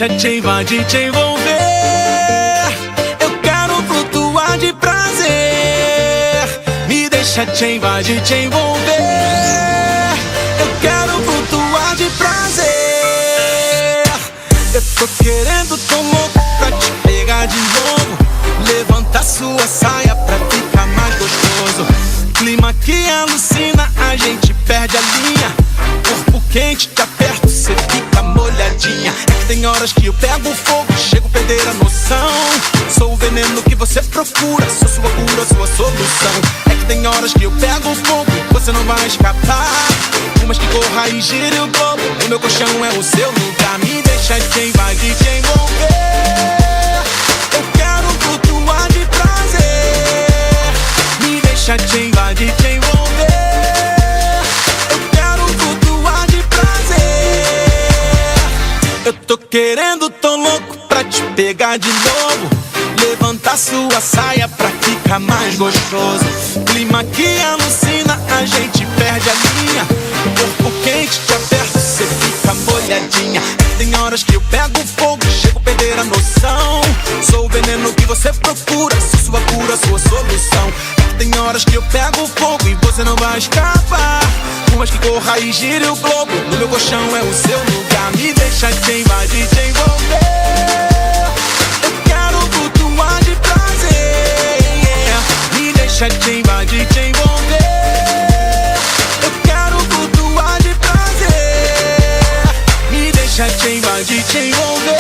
deixa te invadir, te envolver. Eu quero flutuar de prazer. Me deixa te invadir, te envolver. Eu quero flutuar de prazer. Eu tô querendo, tô louco pra te pegar de novo. Levanta sua saia pra ficar mais gostoso. Clima que alucina, a gente perde a linha. Corpo quente, tá perto, cê fica molhadinha. É que tem horas que eu pego fogo, chego a perder a noção. Sou o veneno que você procura, sou sua cura, sua solução. É que tem horas que eu pego fogo e você não vai escapar. Umas que corra e gire o globo, o meu colchão é o seu lugar. Me deixa te invadir, te envolver. Eu quero flutuar de prazer. Me deixa te invadir, te envolver. Eu quero flutuar de prazer. Eu tô querendo, tô louco pra te pegar de novo. Levanta sua saia pra ficar mais gostoso. Clima que alucina, a gente perde a linha. Corpo quente, te aperto, cê fica molhadinha. É que tem horas que eu pego fogo, chego a perder a noção. Sou o veneno que você procura, sou sua cura, sua solução. É que tem horas que eu pego fogo e você não vai escapar. Por mais que corra e gire o globo, o meu colchão é o seu lugar. Me deixa te invadir, te envolver. Eu quero flutuar de prazer, yeah. Me deixa te invadir, te envolver. Eu quero flutuar de prazer. Me deixa te invadir, te envolver.